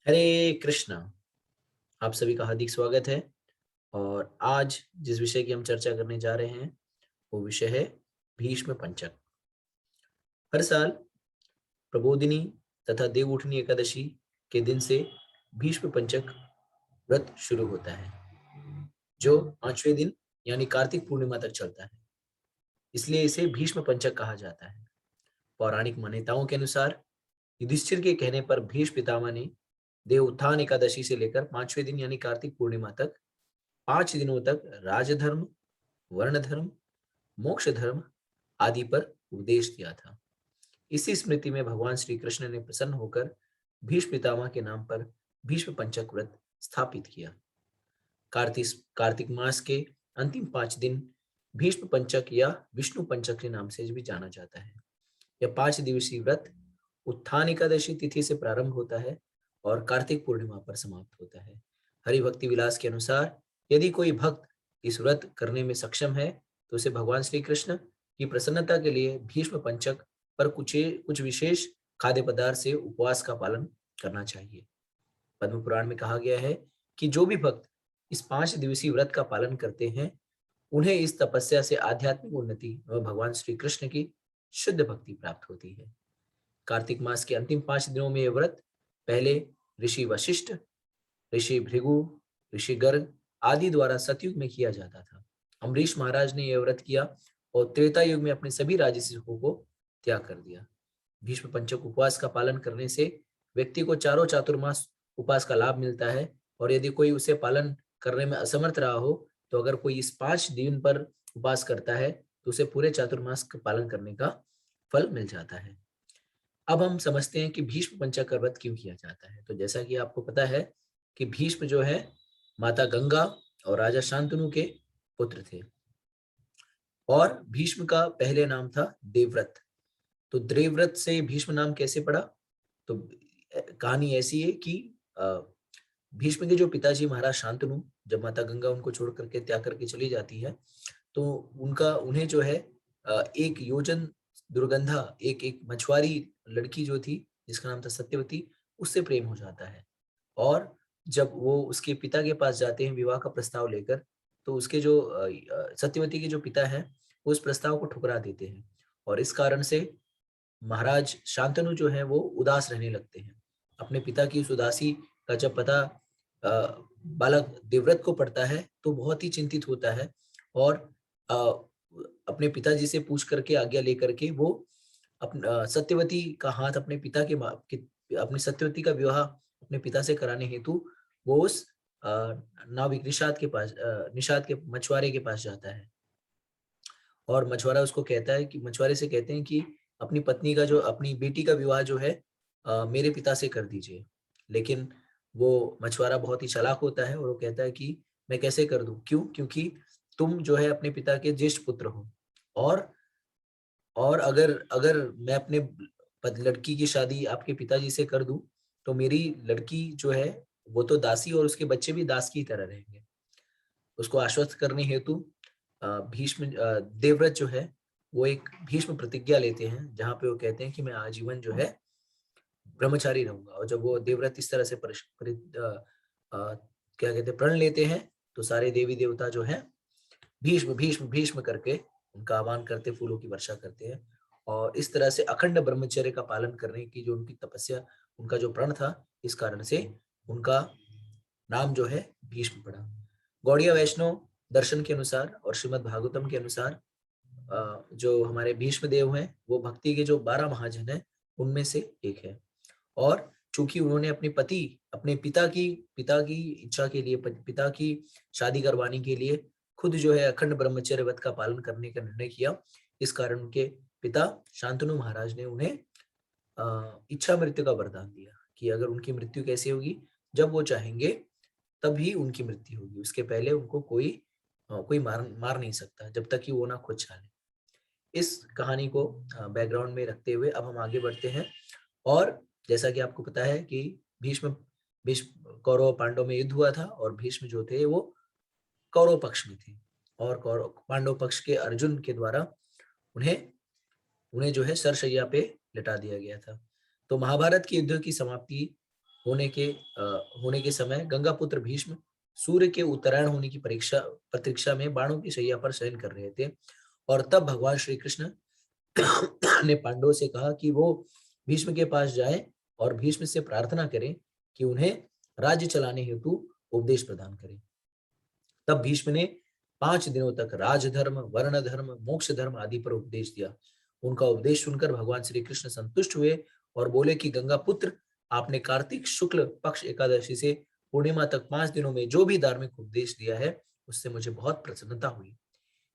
हरे कृष्णा। आप सभी का हार्दिक स्वागत है। और आज जिस विषय की हम चर्चा करने जा रहे हैं वो विषय है भीष्म पंचक। हर साल प्रबोधिनी तथा देवउठनी एकादशी के दिन से भीष्म पंचक व्रत शुरू होता है, जो 5वें दिन यानी कार्तिक पूर्णिमा तक चलता है। इसलिए इसे भीष्म पंचक कहा जाता है। पौराणिक मान्यताओं के अनुसार युधिष्ठिर के कहने पर भीष्म पितामह ने देव उत्थान एकादशी से लेकर 5वें दिन यानी कार्तिक पूर्णिमा तक 5 दिनों तक राजधर्म, वर्ण धर्म, मोक्ष धर्म आदि पर उपदेश दिया था। इसी स्मृति में भगवान श्री कृष्ण ने प्रसन्न होकर भीष्म पितामह के नाम पर भीष्म पंचक व्रत स्थापित किया। कार्तिक कार्तिक मास के अंतिम 5 दिन भीष्म पंचक या विष्णु पंचक के नाम से भी जाना जाता है। यह 5 दिवसीय व्रत उत्थान एकादशी तिथि से प्रारंभ होता है और कार्तिक पूर्णिमा पर समाप्त होता है। हरि भक्ति विलास के अनुसार यदि कोई भक्त इस व्रत करने में सक्षम है तो उसे भगवान श्री कृष्ण की प्रसन्नता के लिए भीष्म पंचक पर कुछ विशेष खाद्य पदार्थ से उपवास का पालन करना चाहिए। पद्म पुराण में कहा गया है कि जो भी भक्त इस 5 दिवसीय व्रत का पालन करते हैं उन्हें इस तपस्या से आध्यात्मिक उन्नति व भगवान श्री कृष्ण की शुद्ध भक्ति प्राप्त होती है। कार्तिक मास के अंतिम 5 दिनों में यह व्रत पहले ऋषि वशिष्ठ, ऋषि भृगु, ऋषि गर्ग आदि द्वारा सतयुग में किया जाता था। अम्बरीश महाराज ने यह व्रत किया और त्रेता युग में अपने सभी राजसिकों को त्याग कर दिया। भीष्म पंचक उपवास का पालन करने से व्यक्ति को चारों चातुर्मास उपवास का लाभ मिलता है। और यदि कोई उसे पालन करने में असमर्थ रहा हो तो अगर कोई इस 5 दिन पर उपवास करता है तो उसे पूरे चातुर्मास का पालन करने का फल मिल जाता है। अब हम समझते हैं कि भीष्म पंचक का व्रत क्यों किया जाता है। तो जैसा कि आपको पता है कि भीष्म जो है माता गंगा और राजा शांतनु के पुत्र थे और भीष्म का पहले नाम था देवव्रत। तो देवव्रत से भीष्म नाम कैसे पड़ा? तो कहानी ऐसी है कि भीष्म के जो पिताजी महाराज शांतनु जब माता गंगा उनको छोड़ करके त्याग करके चली जाती है तो उनका उन्हें जो है एक योजन दुर्गंधा एक एक मछुआरी लड़की जो थी जिसका नाम था सत्यवती, उससे प्रेम हो जाता है। और जब वो उसके पिता के पास जाते हैं विवाह का प्रस्ताव लेकर तो उसके जो सत्यवती के जो पिता हैं वो उस प्रस्ताव को ठुकरा देते हैं। और इस कारण से महाराज शांतनु जो है वो उदास रहने लगते हैं। अपने पिता की उस उदासी का जब पता बालक देवव्रत को पड़ता है तो बहुत ही चिंतित होता है और अ, अपने पिताजी से पूछ करके आज्ञा लेकर के वो सत्यवती का हाथ अपने पिता अपनी सत्यवती का विवाह अपने पिता से कराने हेतु वो उस नाविक निषाद के मछुआरे के पास जाता है। और मछुआरा उसको कहता है कि मछुआरे से कहते हैं कि अपनी बेटी का विवाह जो है मेरे पिता से कर दीजिए। लेकिन वो मछुआरा बहुत ही चालाक होता है और वो कहता है कि मैं कैसे कर दूं? क्यों? क्योंकि तुम जो है अपने पिता के ज्येष्ठ पुत्र हो। और और अगर अगर मैं अपने लड़की की शादी आपके पिताजी से कर दूं तो मेरी लड़की जो है वो तो दासी और उसके बच्चे भी दास की तरह रहेंगे। उसको आश्वस्त करने हेतु देवव्रत जो है वो एक भीष्म प्रतिज्ञा लेते हैं जहाँ पे वो कहते हैं कि मैं आजीवन जो है ब्रह्मचारी रहूंगा। और जब वो देवव्रत इस तरह से क्या कहते हैं प्रण लेते हैं तो सारे देवी देवता जो है भीष्म भीष्म भीष्म करके उनका आह्वान करते, फूलों की वर्षा करते हैं। और इस तरह से अखंड ब्रह्मचर्य का पालन करने की जो उनकी तपस्या, उनका जो प्रण था, इस कारण से उनका नाम जो है भीष्म पड़ा। गौड़िया वैष्णव दर्शन के अनुसार और श्रीमद् भागवतम के अनुसार जो हमारे भीष्म देव हैं वो भक्ति के जो 12 महाजन हैं उनमें से एक है। और चूंकि उन्होंने अपने पिता की इच्छा के लिए, पिता की शादी करवाने के लिए खुद जो है अखंड ब्रह्मचर्य व्रत का पालन करने का निर्णय किया। इस कारण उनके पिता शांतनु महाराज ने उन्हें इच्छा मृत्यु का वरदान दिया कि अगर उनकी मृत्यु कैसे होगी, जब वो चाहेंगे तभी उनकी मृत्यु होगी। उसके पहले उनको कोई मार नहीं सकता जब तक कि वो ना खुद चाहे। इस कहानी को बैकग्राउंड में रखते हुए अब हम आगे बढ़ते हैं। और जैसा कि आपको पता है कि भीष्म भीष्म कौरव पांडव में युद्ध हुआ था और भीष्म जो थे वो कौरव पक्ष में थे। और कौरव पांडव पक्ष के अर्जुन के द्वारा उन्हें उन्हें जो है सरशैया पे लिटा दिया गया था। तो महाभारत के युद्ध की समाप्ति होने के समय गंगा पुत्र भीष्म सूर्य के उत्तरायण होने की प्रतीक्षा में बाणों की शैया पर शयन कर रहे थे। और तब भगवान श्री कृष्ण ने पांडवों से कहा कि वो भीष्म के पास जाएं और भीष्म से प्रार्थना करें कि उन्हें राज्य चलाने हेतु उपदेश प्रदान करें। तब भीष्म ने 5 दिनों तक राजधर्म, वर्ण धर्म, मोक्ष धर्म आदि पर उपदेश दिया। उनका उपदेश सुनकर भगवान श्री कृष्ण संतुष्ट हुए और बोले कि गंगा पुत्र, आपने कार्तिक शुक्ल पक्ष एकादशी से पूर्णिमा तक 5 दिनों में जो भी धार्मिक उपदेश दिया है, उससे मुझे बहुत प्रसन्नता हुई।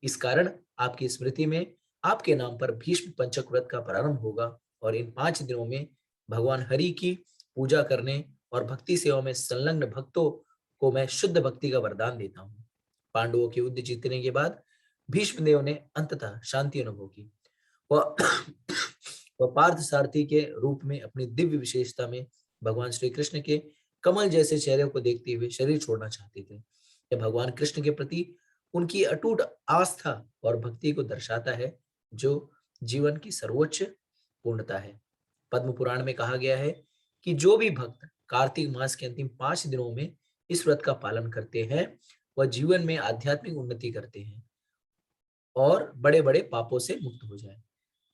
इस कारण आपकी स्मृति में आपके नाम पर भीष्म पंचक व्रत का प्रारंभ होगा और इन 5 दिनों में भगवान हरि की पूजा करने और भक्ति सेवा में संलग्न भक्तों को मैं शुद्ध भक्ति का वरदान देता हूँ। पांडवों के युद्ध जीतने के बाद भीष्मदेव ने अंततः शांति अनुभव की। वह वह पार्थ सारथी के रूप में अपनी दिव्य विशेषता में भगवान श्री कृष्ण के कमल जैसे चेहरे को देखते हुए शरीर छोड़ना चाहते थे। यह भगवान कृष्ण के प्रति उनकी अटूट आस्था और भक्ति को दर्शाता है, जो जीवन की सर्वोच्च पूर्णता है। पद्म पुराण में कहा गया है कि जो भी भक्त कार्तिक मास के अंतिम 5 दिनों में इस व्रत का पालन करते हैं, वह जीवन में आध्यात्मिक उन्नति करते हैं और बड़े बड़े पापों से मुक्त हो जाए।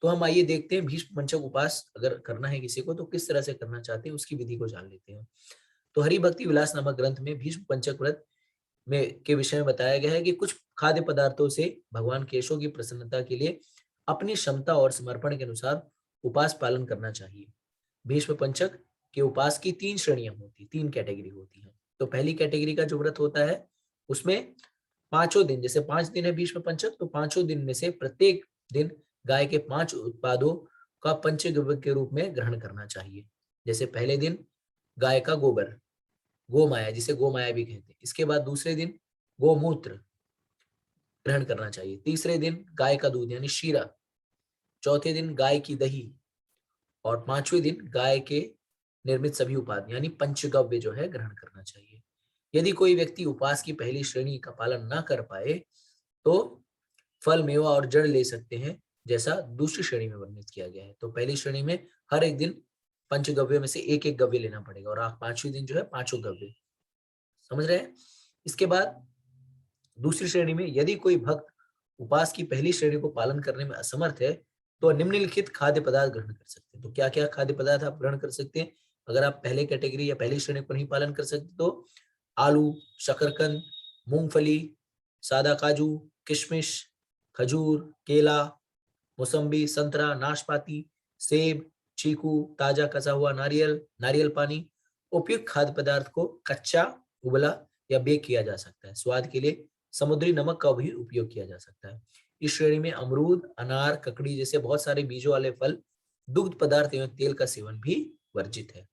तो हम आइए देखते हैं भीष्म पंचक उपास अगर करना है किसी को तो किस तरह से करना चाहते हैं, उसकी विधि को जान लेते हैं। तो हरि भक्ति विलास नामक ग्रंथ में भीष्म पंचक व्रत में के विषय में बताया गया है कि कुछ खाद्य पदार्थों से भगवान केशव की प्रसन्नता के लिए अपनी क्षमता और समर्पण के अनुसार उपास पालन करना चाहिए। भीष्म पंचक के उपास की 3 श्रेणियां होती, 3 कैटेगरी होती है। तो पहली कैटेगरी का जो व्रत होता है उसमें पांचों दिन, जैसे 5 दिन है भीष्म पंचक, तो पांचों दिन में से प्रत्येक दिन गाय के 5 उत्पादों का पंचगव्य के रूप में ग्रहण करना चाहिए। जैसे पहले दिन गाय का गोबर, गोमाया, जिसे गोमाया भी कहते हैं। इसके बाद दूसरे दिन गोमूत्र ग्रहण करना चाहिए। तीसरे दिन गाय का दूध यानी शीरा। चौथे दिन गाय की दही और 5वें दिन गाय के निर्मित सभी उपादान यानी पंचगव्य जो है ग्रहण करना चाहिए। यदि कोई व्यक्ति उपास की पहली श्रेणी का पालन न कर पाए तो फल, मेवा और जड़ ले सकते हैं, जैसा दूसरी श्रेणी में वर्णित किया गया है। तो पहली श्रेणी में हर एक दिन पंचगव्य में से एक एक गव्य लेना पड़ेगा और आप 5वें दिन जो है 5 गव्य, समझ रहे हैं। इसके बाद दूसरी श्रेणी में यदि कोई भक्त उपास की पहली श्रेणी को पालन करने में असमर्थ है तो निम्नलिखित खाद्य पदार्थ ग्रहण कर सकते हैं। तो क्या क्या खाद्य पदार्थ आप ग्रहण कर सकते हैं अगर आप पहले कैटेगरी या पहली श्रेणी को नहीं पालन कर सकते? तो आलू, शकरकंद, मूंगफली, सादा काजू, किशमिश, खजूर, केला, मौसम्बी, संतरा, नाशपाती, सेब, चीकू, ताजा कसा हुआ नारियल, नारियल पानी। उपयुक्त खाद्य पदार्थ को कच्चा, उबला या बेक किया जा सकता है। स्वाद के लिए समुद्री नमक का भी उपयोग किया जा सकता है। इस श्रेणी में अमरूद, अनार, ककड़ी जैसे बहुत सारे बीजों वाले फल, दुग्ध पदार्थ एवं तेल का सेवन भी वर्जित है।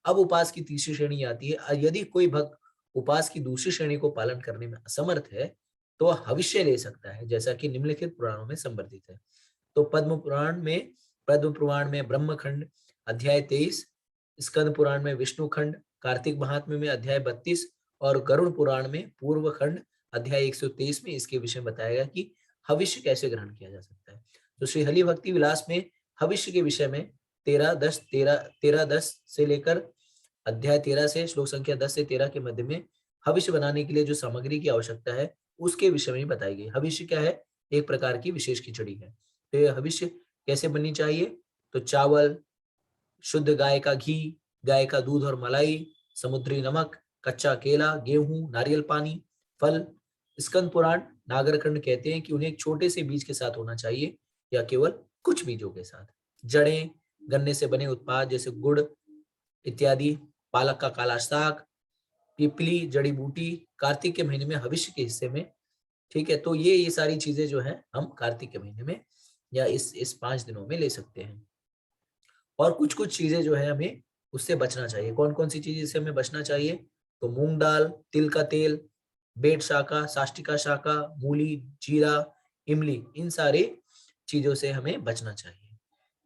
अब उपास की तीसरी श्रेणी आती है। यदि कोई भक्त उपास की दूसरी श्रेणी को पालन करने में असमर्थ है तो वह हविष्य ले सकता है, जैसा कि निम्नलिखित पुराणों में संवर्णित है। तो पद्म पुराण में ब्रह्मखंड अध्याय 23, स्कंद पुराण में विष्णु खंड, कार्तिक महात्म्य में अध्याय 32 और गरुड़ पुराण में पूर्व खंड अध्याय 123 में इसके विषय में बताया गया कि हविष्य कैसे ग्रहण किया जा सकता है। तो श्री हरि भक्ति विलास में हविष्य के विषय में 13-10 से लेकर अध्याय 13 से श्लोक संख्या 10 से 13 के मध्य में हविष्य बनाने के लिए जो सामग्री की आवश्यकता है उसके विषय में बताई गई। हविष्य क्या है? एक प्रकार की विशेष खिचड़ी है। तो ये हविष्य कैसे बननी चाहिए? तो चावल, शुद्ध गाय का घी, गाय का दूध और मलाई, समुद्री नमक, कच्चा केला, गेहूं, नारियल पानी, फल। स्कंद पुराण नागरखंड कहते हैं कि उन्हें एक छोटे से बीज के साथ होना चाहिए या केवल कुछ बीजों के साथ। जड़ें, गन्ने से बने उत्पाद जैसे गुड़ इत्यादि, पालक का काला साग, पिपली, जड़ी बूटी, कार्तिक के महीने में हविष्य के हिस्से में। ठीक है, तो ये सारी चीजें जो है हम कार्तिक के महीने में या इस 5 दिनों में ले सकते हैं। और कुछ कुछ चीजें जो है हमें उससे बचना चाहिए। कौन कौन सी चीजें से हमें बचना चाहिए? तो मूंग दाल, तिल का तेल, बेट शाखा, साष्टिका शाखा, मूली, जीरा, इमली, इन सारे चीजों से हमें बचना चाहिए।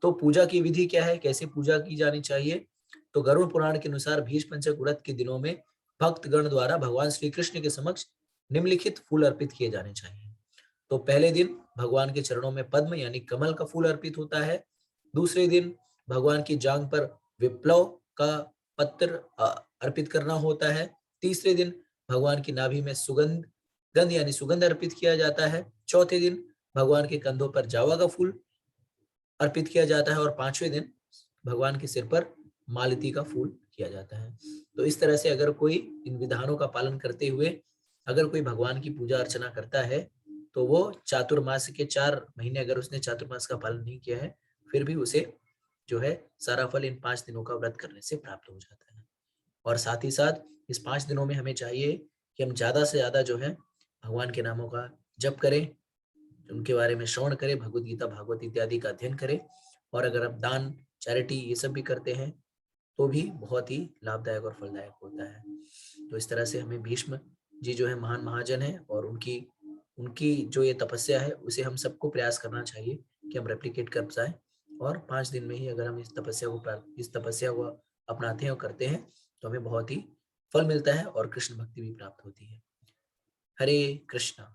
तो पूजा की विधि क्या है, कैसे पूजा की जानी चाहिए? तो गरुड़ पुराण के अनुसार भीष्म पंचक व्रत के दिनों में भक्तगण द्वारा भगवान श्री कृष्ण के समक्ष निम्नलिखित फूल अर्पित किए जाने चाहिए। तो पहले दिन भगवान के चरणों में पद्म यानी कमल का फूल अर्पित होता है। दूसरे दिन भगवान की जांघ पर विप्लव का पत्र अर्पित करना होता है। तीसरे दिन भगवान की नाभि में गंध यानी सुगंध अर्पित किया जाता है। चौथे दिन भगवान के कंधों पर जावा का फूल अर्पित किया जाता है और पांचवें दिन भगवान के सिर पर मालती का फूल किया जाता है। तो इस तरह से अगर कोई इन विधानों का पालन करते हुए अगर कोई भगवान की पूजा अर्चना करता है तो वो चातुर्मास के 4 महीने अगर उसने चातुर्मास का पालन नहीं किया है फिर भी उसे जो है सारा फल इन 5 दिनों का व्रत करने से प्राप्त हो जाता है। और साथ ही साथ इस 5 दिनों में हमें चाहिए कि हम ज्यादा से ज्यादा जो है भगवान के नामों का जप करें, उनके बारे में श्रवण करें, भगवत गीता भागवत इत्यादि का अध्ययन करें। और अगर आप दान चैरिटी ये सब भी करते हैं तो भी बहुत ही लाभदायक और फलदायक होता है। तो इस तरह से हमें भीष्म जी जो है महान महाजन है और उनकी उनकी जो ये तपस्या है उसे हम सबको प्रयास करना चाहिए कि हम रेप्लिकेट कर जाए। और 5 दिन में ही अगर हम इस तपस्या को अपनाते हैं और करते हैं तो हमें बहुत ही फल मिलता है और कृष्ण भक्ति भी प्राप्त होती है। हरे कृष्णा।